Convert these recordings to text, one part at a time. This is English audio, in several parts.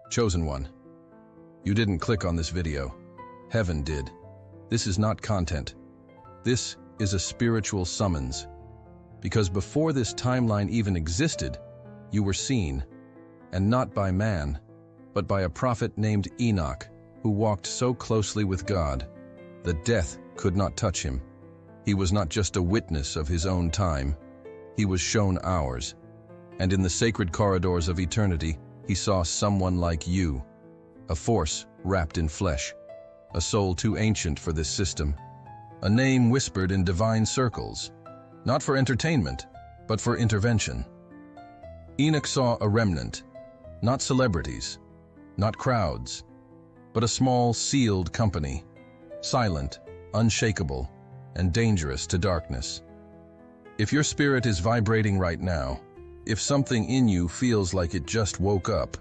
Chosen one, you didn't click on this video. Heaven did. This is not content. This is a spiritual summons. Because before this timeline even existed, you were seen, and not by man, but by a prophet named Enoch, who walked so closely with God that death could not touch him. He was not just a witness of his own time, he was shown ours. And in the sacred corridors of eternity, he saw someone like you, a force wrapped in flesh, a soul too ancient for this system, a name whispered in divine circles, not for entertainment, but for intervention. Enoch saw a remnant, not celebrities, not crowds, but a small, sealed company, silent, unshakable, and dangerous to darkness. If your spirit is vibrating right now, if something in you feels like it just woke up,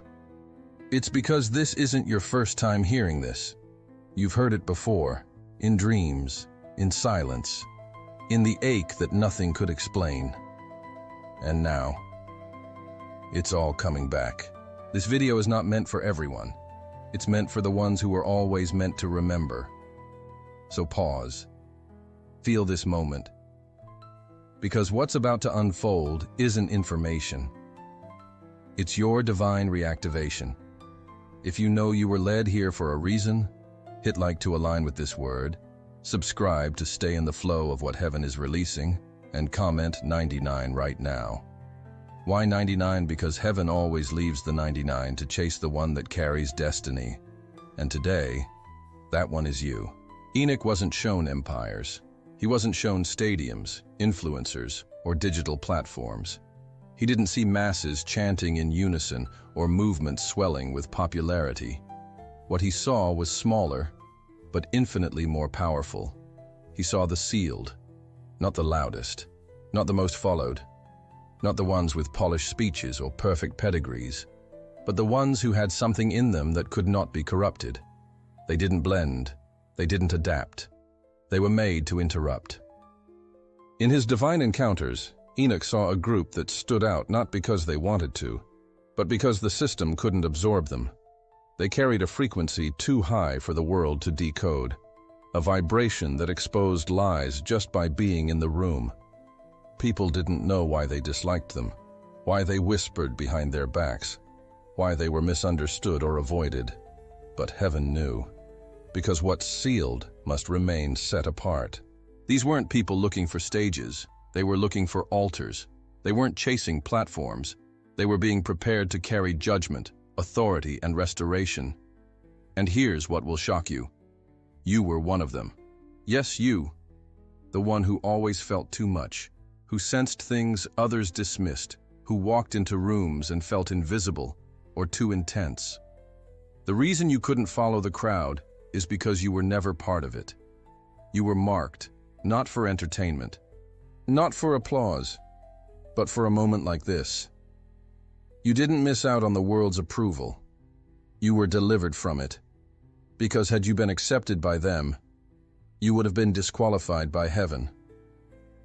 it's because this isn't your first time hearing this. You've heard it before, in dreams, in silence, in the ache that nothing could explain. And now, it's all coming back. This video is not meant for everyone. It's meant for the ones who were always meant to remember. So pause. Feel this moment. Because what's about to unfold isn't information. It's your divine reactivation. If you know you were led here for a reason, hit like to align with this word, subscribe to stay in the flow of what heaven is releasing, and comment 99 right now. Why 99? Because heaven always leaves the 99 to chase the one that carries destiny. And today, that one is you. Enoch wasn't shown empires. He wasn't shown stadiums, influencers, or digital platforms. He didn't see masses chanting in unison or movements swelling with popularity. What he saw was smaller, but infinitely more powerful. He saw the sealed, not the loudest, not the most followed, not the ones with polished speeches or perfect pedigrees, but the ones who had something in them that could not be corrupted. They didn't blend, they didn't adapt. They were made to interrupt. In his divine encounters, Enoch saw a group that stood out not because they wanted to, but because the system couldn't absorb them. They carried a frequency too high for the world to decode, a vibration that exposed lies just by being in the room. People didn't know why they disliked them, why they whispered behind their backs, why they were misunderstood or avoided. But heaven knew. Because what's sealed must remain set apart. These weren't people looking for stages. They were looking for altars. They weren't chasing platforms. They were being prepared to carry judgment, authority, and restoration. And here's what will shock you. You were one of them. Yes, you. The one who always felt too much, who sensed things others dismissed, who walked into rooms and felt invisible or too intense. The reason you couldn't follow the crowd is because you were never part of it. You were marked, not for entertainment, not for applause, but for a moment like this. You didn't miss out on the world's approval. You were delivered from it. Because had you been accepted by them, you would have been disqualified by heaven.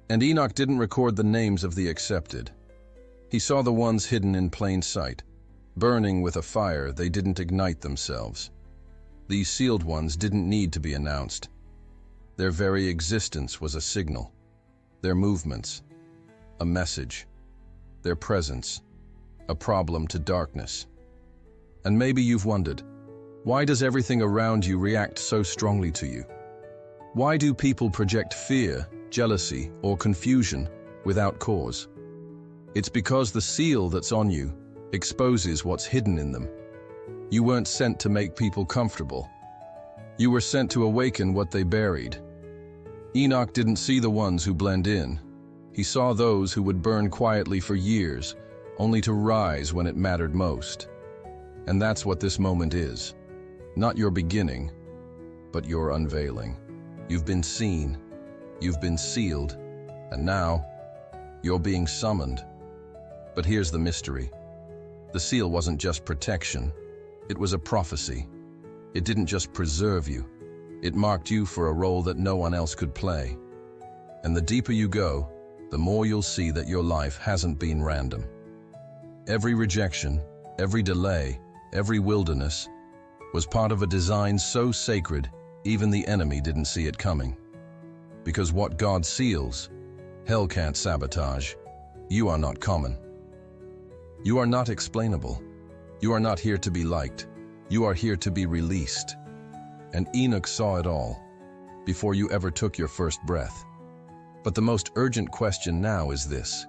And Enoch didn't record the names of the accepted. He saw the ones hidden in plain sight, burning with a fire they didn't ignite themselves. These sealed ones didn't need to be announced. Their very existence was a signal. Their movements, a message. Their presence, a problem to darkness. And maybe you've wondered, why does everything around you react so strongly to you? Why do people project fear, jealousy, or confusion without cause? It's because the seal that's on you exposes what's hidden in them. You weren't sent to make people comfortable. You were sent to awaken what they buried. Enoch didn't see the ones who blend in. He saw those who would burn quietly for years, only to rise when it mattered most. And that's what this moment is. Not your beginning, but your unveiling. You've been seen, you've been sealed, and now you're being summoned. But here's the mystery. The seal wasn't just protection. It was a prophecy. It didn't just preserve you. It marked you for a role that no one else could play. And the deeper you go, the more you'll see that your life hasn't been random. Every rejection, every delay, every wilderness, was part of a design so sacred, even the enemy didn't see it coming. Because what God seals, hell can't sabotage. You are not common. You are not explainable. You are not here to be liked. You are here to be released. And Enoch saw it all, before you ever took your first breath. But the most urgent question now is this.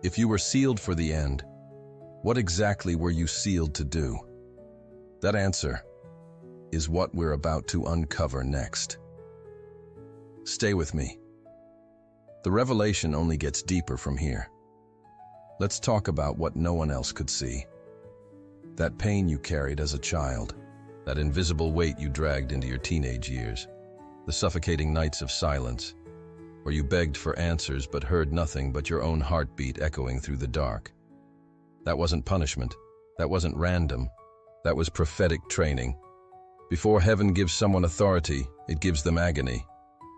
If you were sealed for the end, what exactly were you sealed to do? That answer is what we're about to uncover next. Stay with me. The revelation only gets deeper from here. Let's talk about what no one else could see. That pain you carried as a child, that invisible weight you dragged into your teenage years, the suffocating nights of silence, where you begged for answers but heard nothing but your own heartbeat echoing through the dark. That wasn't punishment. That wasn't random. That was prophetic training. Before heaven gives someone authority, it gives them agony.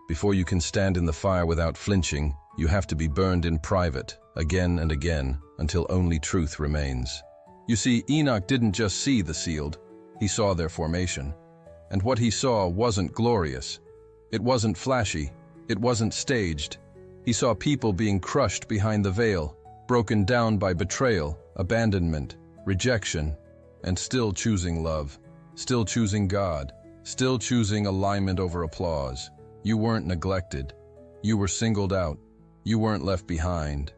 Before you can stand in the fire without flinching, you have to be burned in private, again and again, until only truth remains. You see, Enoch didn't just see the sealed, he saw their formation. And what he saw wasn't glorious. It wasn't flashy. It wasn't staged. He saw people being crushed behind the veil, broken down by betrayal, abandonment, rejection, and still choosing love, still choosing God, still choosing alignment over applause. You weren't neglected. You were singled out. You weren't left behind.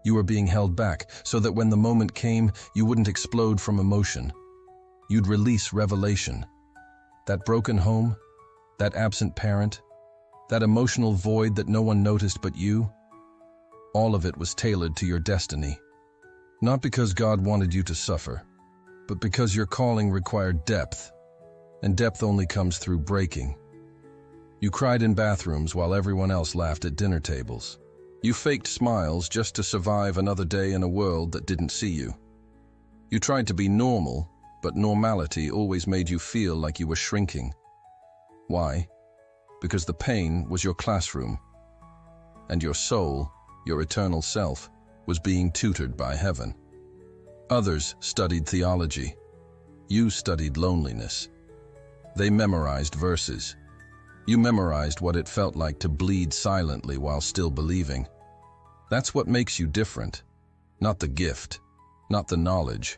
You were being held back so that when the moment came, you wouldn't explode from emotion. You'd release revelation. That broken home, that absent parent, that emotional void that no one noticed but you, all of it was tailored to your destiny. Not because God wanted you to suffer, but because your calling required depth, and depth only comes through breaking. You cried in bathrooms while everyone else laughed at dinner tables. You faked smiles just to survive another day in a world that didn't see you. You tried to be normal, but normality always made you feel like you were shrinking. Why? Because the pain was your classroom, and your soul, your eternal self, was being tutored by heaven. Others studied theology. You studied loneliness. They memorized verses. You memorized what it felt like to bleed silently while still believing. That's what makes you different. Not the gift, not the knowledge,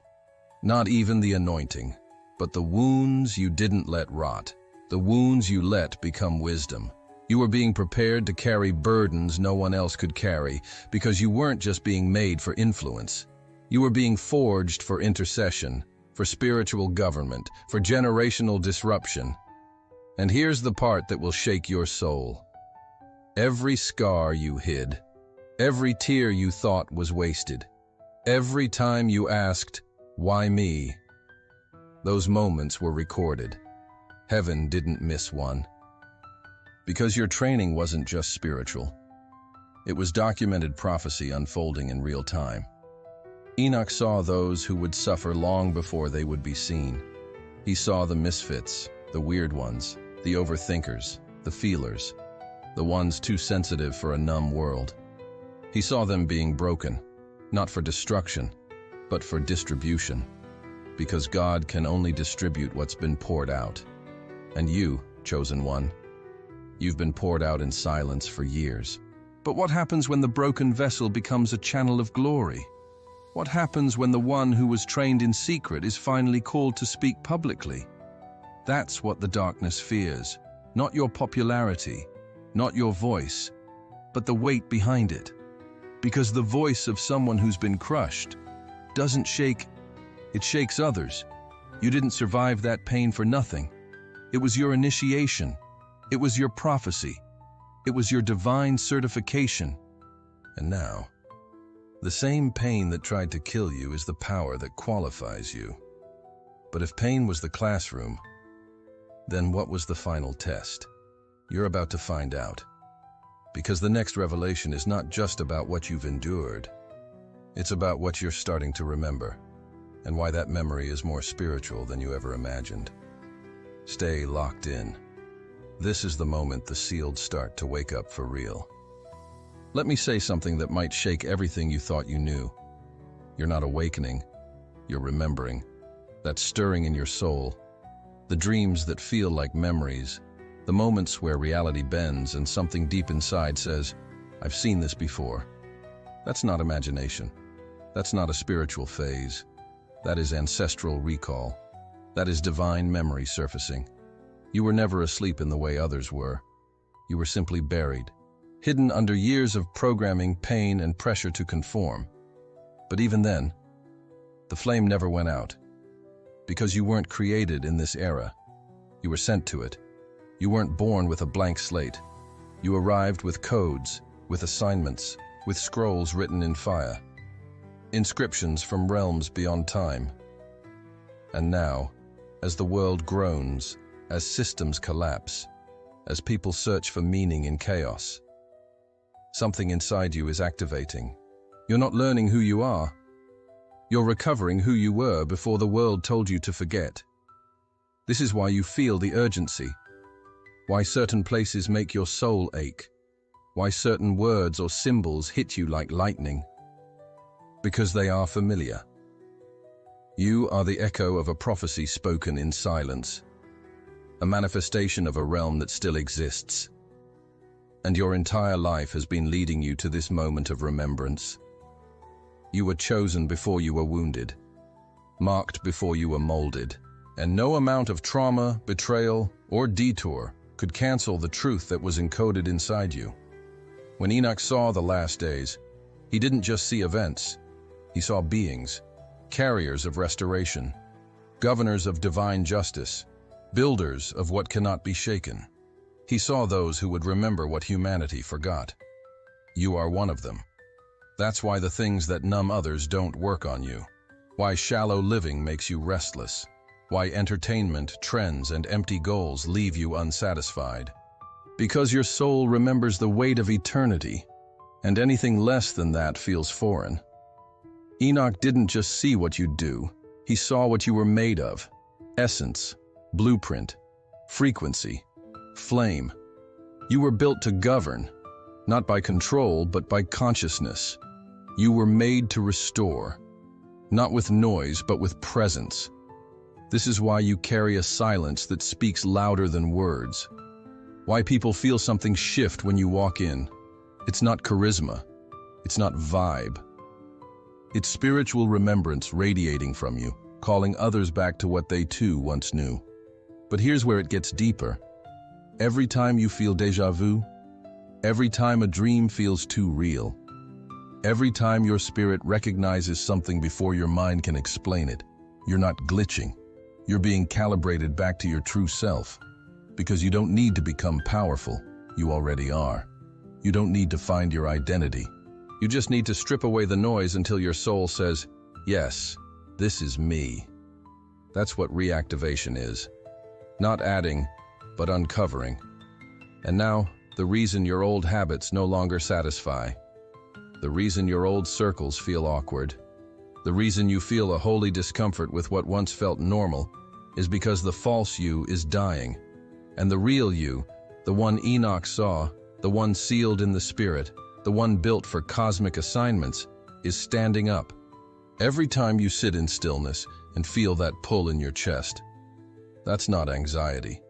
not even the anointing, but the wounds you didn't let rot, the wounds you let become wisdom. You were being prepared to carry burdens no one else could carry because you weren't just being made for influence. You were being forged for intercession, for spiritual government, for generational disruption. And here's the part that will shake your soul. Every scar you hid, every tear you thought was wasted, every time you asked, "Why me?" Those moments were recorded. Heaven didn't miss one. Because your training wasn't just spiritual. It was documented prophecy unfolding in real time. Enoch saw those who would suffer long before they would be seen. He saw the misfits, the weird ones, the overthinkers, the feelers, the ones too sensitive for a numb world. He saw them being broken, not for destruction, but for distribution, because God can only distribute what's been poured out. And you, chosen one, you've been poured out in silence for years. But what happens when the broken vessel becomes a channel of glory? What happens when the one who was trained in secret is finally called to speak publicly? That's what the darkness fears. Not your popularity, not your voice, but the weight behind it. Because the voice of someone who's been crushed doesn't shake, it shakes others. You didn't survive that pain for nothing. It was your initiation. It was your prophecy. It was your divine certification. And now, the same pain that tried to kill you is the power that qualifies you. But if pain was the classroom, then what was the final test? You're about to find out. Because the next revelation is not just about what you've endured. It's about what you're starting to remember, and why that memory is more spiritual than you ever imagined. Stay locked in. This is the moment the sealed start to wake up for real. Let me say something that might shake everything you thought you knew. You're not awakening, you're remembering. that stirring in your soul, the dreams that feel like memories, the moments where reality bends and something deep inside says, I've seen this before. That's not imagination. That's not a spiritual phase. That is ancestral recall. That is divine memory surfacing. You were never asleep in the way others were. You were simply buried, hidden under years of programming, pain, and pressure to conform. But even then, the flame never went out. Because you weren't created in this era. You were sent to it. You weren't born with a blank slate. You arrived with codes, with assignments, with scrolls written in fire. Inscriptions from realms beyond time. And now, as the world groans, as systems collapse, as people search for meaning in chaos, something inside you is activating. You're not learning who you are. You're recovering who you were before the world told you to forget. This is why you feel the urgency, why certain places make your soul ache, why certain words or symbols hit you like lightning. Because they are familiar. You are the echo of a prophecy spoken in silence, a manifestation of a realm that still exists. And your entire life has been leading you to this moment of remembrance. You were chosen before you were wounded, marked before you were molded, and no amount of trauma, betrayal, or detour could cancel the truth that was encoded inside you. When Enoch saw the last days, he didn't just see events. He saw beings, carriers of restoration, governors of divine justice, builders of what cannot be shaken. He saw those who would remember what humanity forgot. You are one of them. That's why the things that numb others don't work on you. Why shallow living makes you restless. Why entertainment, trends, and empty goals leave you unsatisfied. Because your soul remembers the weight of eternity, and anything less than that feels foreign. Enoch didn't just see what you do, he saw what you were made of. Essence, blueprint, frequency, flame. You were built to govern, not by control, but by consciousness. You were made to restore, not with noise, but with presence. This is why you carry a silence that speaks louder than words. Why people feel something shift when you walk in. It's not charisma. It's not vibe. It's spiritual remembrance radiating from you, calling others back to what they too once knew. But here's where it gets deeper. Every time you feel déjà vu, every time a dream feels too real, every time your spirit recognizes something before your mind can explain it, you're not glitching. You're being calibrated back to your true self. Because you don't need to become powerful, you already are. You don't need to find your identity. You just need to strip away the noise until your soul says, yes, this is me. That's what reactivation is. Not adding, but uncovering. And now, the reason your old habits no longer satisfy, the reason your old circles feel awkward, the reason you feel a holy discomfort with what once felt normal is because the false you is dying. And the real you, the one Enoch saw, the one sealed in the spirit, the one built for cosmic assignments, is standing up. Every time you sit in stillness and feel that pull in your chest, that's not anxiety.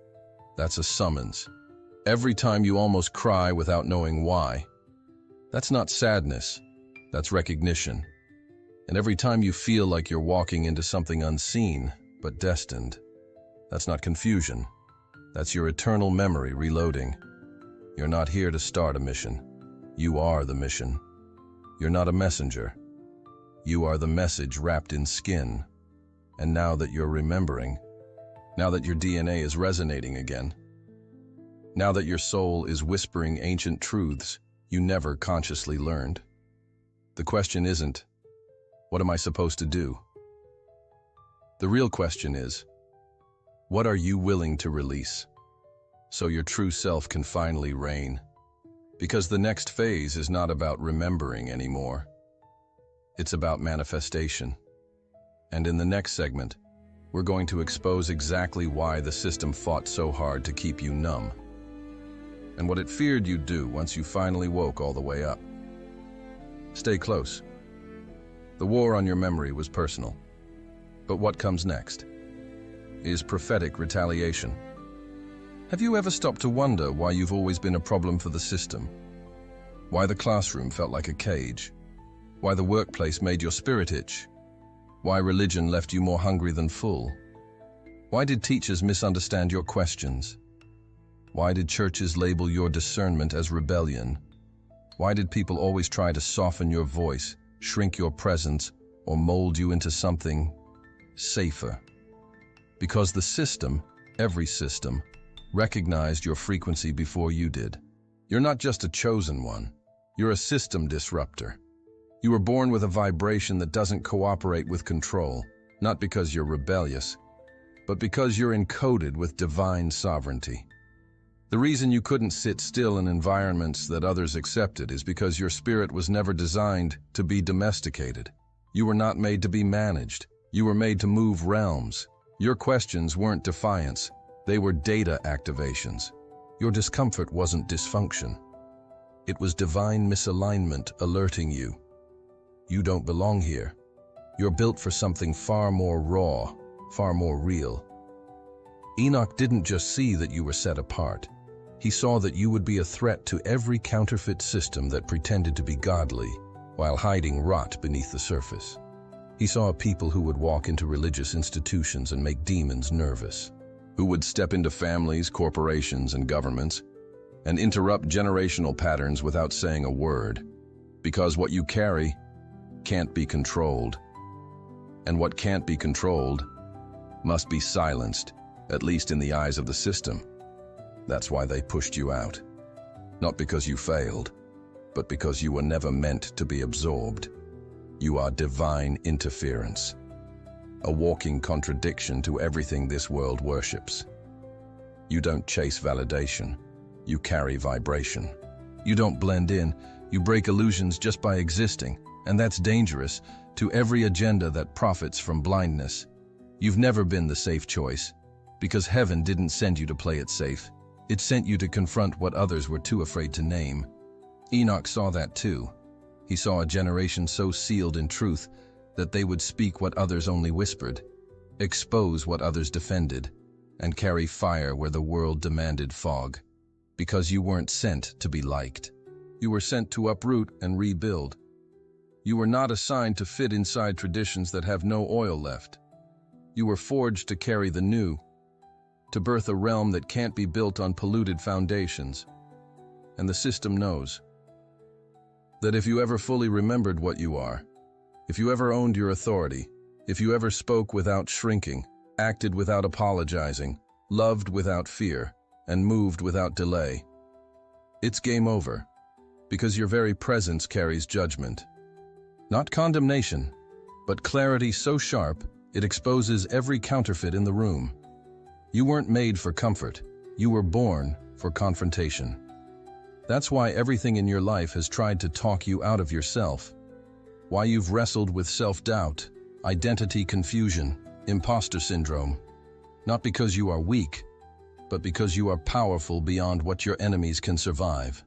That's a summons. Every time you almost cry without knowing why, that's not sadness. That's recognition. And every time you feel like you're walking into something unseen, but destined, that's not confusion. That's your eternal memory reloading. You're not here to start a mission. You are the mission. You're not a messenger. You are the message wrapped in skin. And now that you're remembering, now that your DNA is resonating again, now that your soul is whispering ancient truths you never consciously learned, the question isn't, what am I supposed to do? The real question is, what are you willing to release so your true self can finally reign? Because the next phase is not about remembering anymore. It's about manifestation. And in the next segment, we're going to expose exactly why the system fought so hard to keep you numb, and what it feared you'd do once you finally woke all the way up. Stay close. The war on your memory was personal. But what comes next is prophetic retaliation. Have you ever stopped to wonder why you've always been a problem for the system? Why the classroom felt like a cage? Why the workplace made your spirit itch? Why religion left you more hungry than full? Why did teachers misunderstand your questions? Why did churches label your discernment as rebellion? Why did people always try to soften your voice, shrink your presence, or mold you into something safer? Because the system, every system, recognized your frequency before you did. You're not just a chosen one. You're a system disruptor. You were born with a vibration that doesn't cooperate with control, not because you're rebellious, but because you're encoded with divine sovereignty. The reason you couldn't sit still in environments that others accepted is because your spirit was never designed to be domesticated. You were not made to be managed. You were made to move realms. Your questions weren't defiance. They were data activations. Your discomfort wasn't dysfunction. It was divine misalignment alerting you. You don't belong here. You're built for something far more raw, far more real. Enoch didn't just see that you were set apart. He saw that you would be a threat to every counterfeit system that pretended to be godly while hiding rot beneath the surface. He saw a people who would walk into religious institutions and make demons nervous, who would step into families, corporations, and governments and interrupt generational patterns without saying a word, because what you carry can't be controlled, and what can't be controlled must be silenced, at least in the eyes of the system. That's why they pushed you out. Not because you failed, but because you were never meant to be absorbed. You are divine interference, a walking contradiction to everything this world worships. You don't chase validation, you carry vibration. You don't blend in, you break illusions just by existing, and that's dangerous to every agenda that profits from blindness. You've never been the safe choice, because heaven didn't send you to play it safe. It sent you to confront what others were too afraid to name. Enoch saw that too. He saw a generation so sealed in truth that they would speak what others only whispered, expose what others defended, and carry fire where the world demanded fog. Because you weren't sent to be liked. You were sent to uproot and rebuild. You were not assigned to fit inside traditions that have no oil left. You were forged to carry the new, to birth a realm that can't be built on polluted foundations. And the system knows that if you ever fully remembered what you are, if you ever owned your authority, if you ever spoke without shrinking, acted without apologizing, loved without fear, and moved without delay, it's game over, because your very presence carries judgment. Not condemnation, but clarity so sharp it exposes every counterfeit in the room. You weren't made for comfort. You were born for confrontation. That's why everything in your life has tried to talk you out of yourself. Why you've wrestled with self-doubt, identity confusion, imposter syndrome. Not because you are weak, but because you are powerful beyond what your enemies can survive.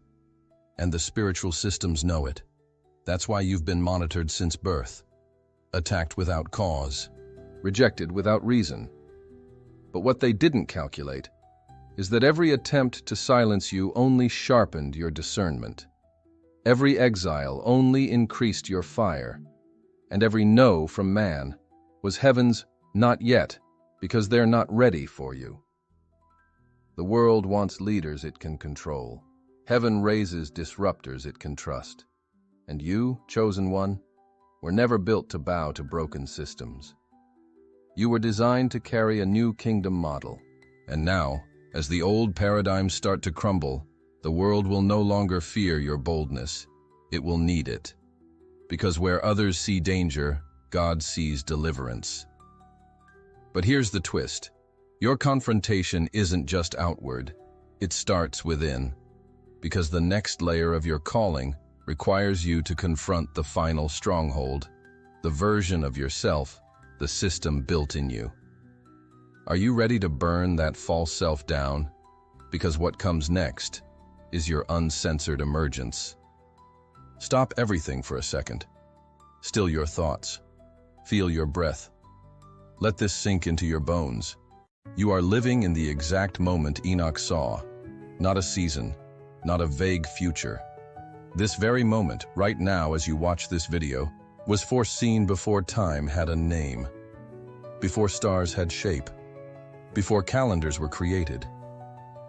And the spiritual systems know it. That's why you've been monitored since birth. Attacked without cause. Rejected without reason. But what they didn't calculate is that every attempt to silence you only sharpened your discernment. Every exile only increased your fire. And every no from man was heaven's not yet, because they're not ready for you. The world wants leaders it can control. Heaven raises disruptors it can trust. And you, chosen one, were never built to bow to broken systems. You were designed to carry a new kingdom model. And now, as the old paradigms start to crumble, the world will no longer fear your boldness. It will need it. Because where others see danger, God sees deliverance. But here's the twist. Your confrontation isn't just outward. It starts within. Because the next layer of your calling requires you to confront the final stronghold, the version of yourself, the system built in you. Are you ready to burn that false self down? Because what comes next is your uncensored emergence. Stop everything for a second. Still your thoughts. Feel your breath. Let this sink into your bones. You are living in the exact moment Enoch saw, not a season, not a vague future. This very moment, right now as you watch this video, was foreseen before time had a name, before stars had shape, before calendars were created.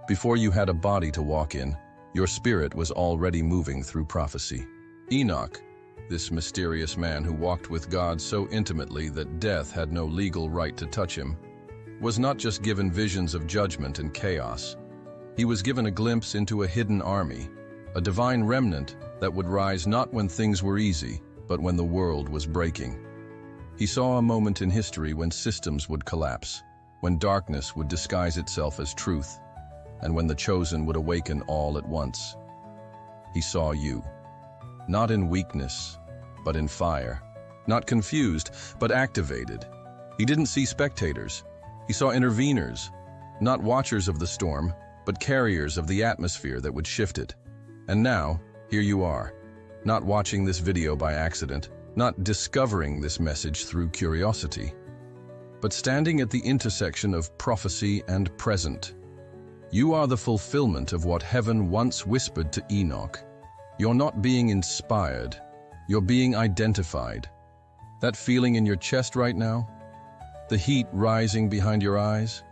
Before you had a body to walk in, your spirit was already moving through prophecy. Enoch, this mysterious man who walked with God so intimately that death had no legal right to touch him, was not just given visions of judgment and chaos. He was given a glimpse into a hidden army, a divine remnant that would rise not when things were easy, but when the world was breaking. He saw a moment in history when systems would collapse, when darkness would disguise itself as truth, and when the chosen would awaken all at once. He saw you, not in weakness, but in fire, not confused, but activated. He didn't see spectators. He saw interveners, not watchers of the storm, but carriers of the atmosphere that would shift it. And now, here you are, not watching this video by accident, not discovering this message through curiosity, but standing at the intersection of prophecy and present. You are the fulfillment of what heaven once whispered to Enoch. You're not being inspired, you're being identified. That feeling in your chest right now? The heat rising behind your eyes?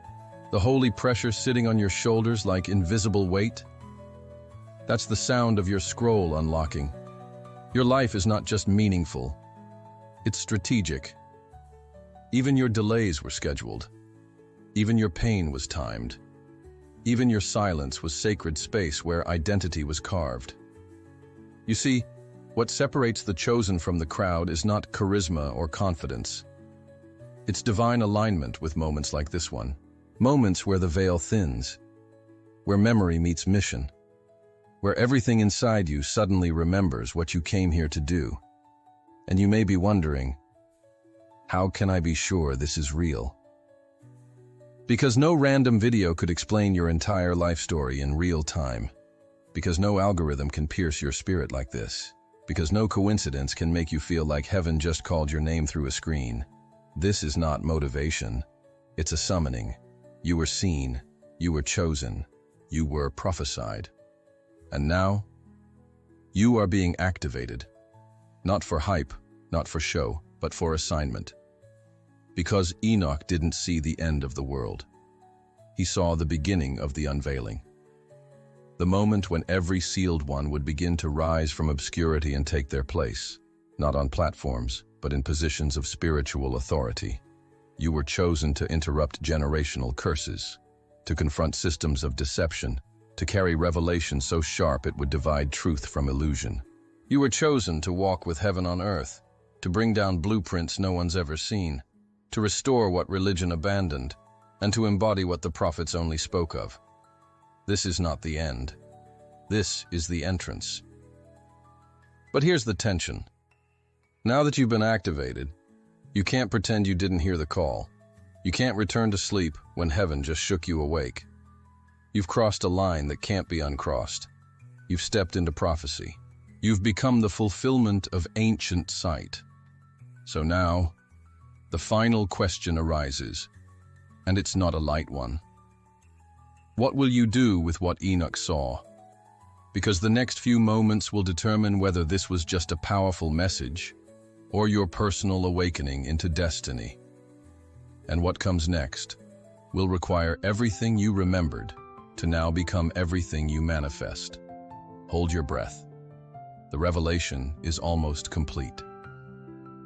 The holy pressure sitting on your shoulders like invisible weight? That's the sound of your scroll unlocking. Your life is not just meaningful, it's strategic. Even your delays were scheduled. Even your pain was timed. Even your silence was sacred space where identity was carved. You see, what separates the chosen from the crowd is not charisma or confidence. It's divine alignment with moments like this one. Moments where the veil thins, where memory meets mission, where everything inside you suddenly remembers what you came here to do. And you may be wondering, how can I be sure this is real? Because no random video could explain your entire life story in real time. Because no algorithm can pierce your spirit like this. Because no coincidence can make you feel like heaven just called your name through a screen. This is not motivation. It's a summoning. You were seen. You were chosen. You were prophesied. And now, you are being activated. Not for hype, not for show, but for assignment. Because Enoch didn't see the end of the world. He saw the beginning of the unveiling. The moment when every sealed one would begin to rise from obscurity and take their place, not on platforms, but in positions of spiritual authority. You were chosen to interrupt generational curses, to confront systems of deception, to carry revelation so sharp it would divide truth from illusion. You were chosen to walk with heaven on earth, to bring down blueprints no one's ever seen, to restore what religion abandoned, and to embody what the prophets only spoke of. This is not the end. This is the entrance. But here's the tension. Now that you've been activated, you can't pretend you didn't hear the call. You can't return to sleep when heaven just shook you awake. You've crossed a line that can't be uncrossed. You've stepped into prophecy. You've become the fulfillment of ancient sight. So now, the final question arises, and it's not a light one. What will you do with what Enoch saw? Because the next few moments will determine whether this was just a powerful message or your personal awakening into destiny. And what comes next will require everything you remembered to now become everything you manifest. Hold your breath. The revelation is almost complete.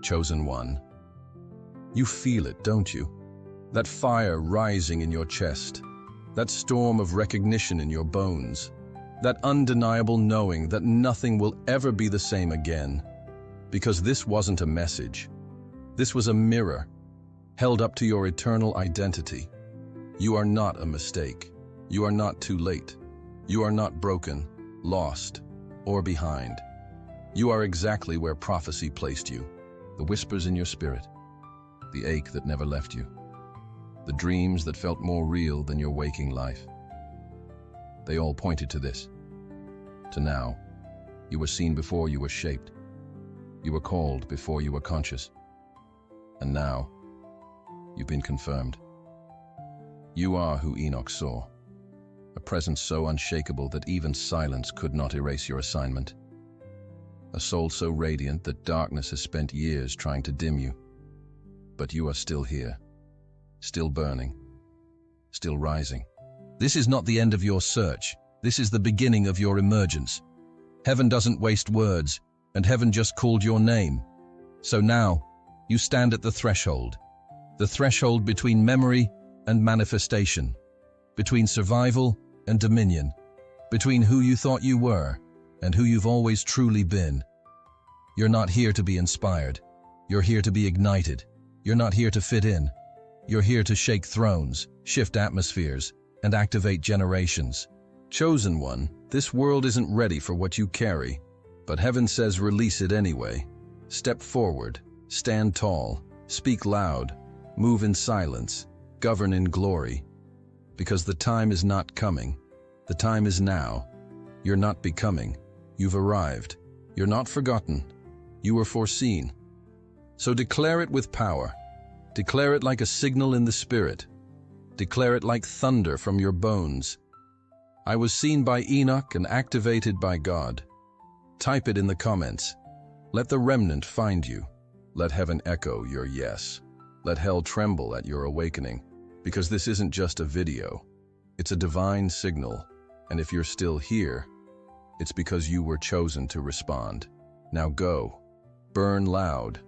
Chosen one. You feel it, don't you? That fire rising in your chest, that storm of recognition in your bones, that undeniable knowing that nothing will ever be the same again. Because this wasn't a message. This was a mirror, held up to your eternal identity. You are not a mistake. You are not too late. You are not broken, lost, or behind. You are exactly where prophecy placed you. The whispers in your spirit, the ache that never left you, the dreams that felt more real than your waking life. They all pointed to this, to now. You were seen before you were shaped. You were called before you were conscious. And now, You've been confirmed. You are who Enoch saw, a presence so unshakable that even silence could not erase your assignment. A soul so radiant that darkness has spent years trying to dim you. But you are still here, still burning, still rising. This is not the end of your search. This is the beginning of your emergence. Heaven doesn't waste words, and heaven just called your name. So now, you stand at the threshold between memory and manifestation, between survival and dominion, between who you thought you were and who you've always truly been. You're not here to be inspired. You're here to be ignited. You're not here to fit in. You're here to shake thrones, shift atmospheres, and activate generations. Chosen one, this world isn't ready for what you carry, but heaven says release it anyway. Step forward, stand tall, speak loud, move in silence, govern in glory. Because the time is not coming. The time is now. You're not becoming. You've arrived. You're not forgotten. You were foreseen. So declare it with power. Declare it like a signal in the spirit. Declare it like thunder from your bones. I was seen by Enoch and activated by God. Type it in the comments. Let the remnant find you. Let heaven echo your yes. Let hell tremble at your awakening. Because this isn't just a video. It's a divine signal. And if you're still here, it's because you were chosen to respond. Now go. Burn loud.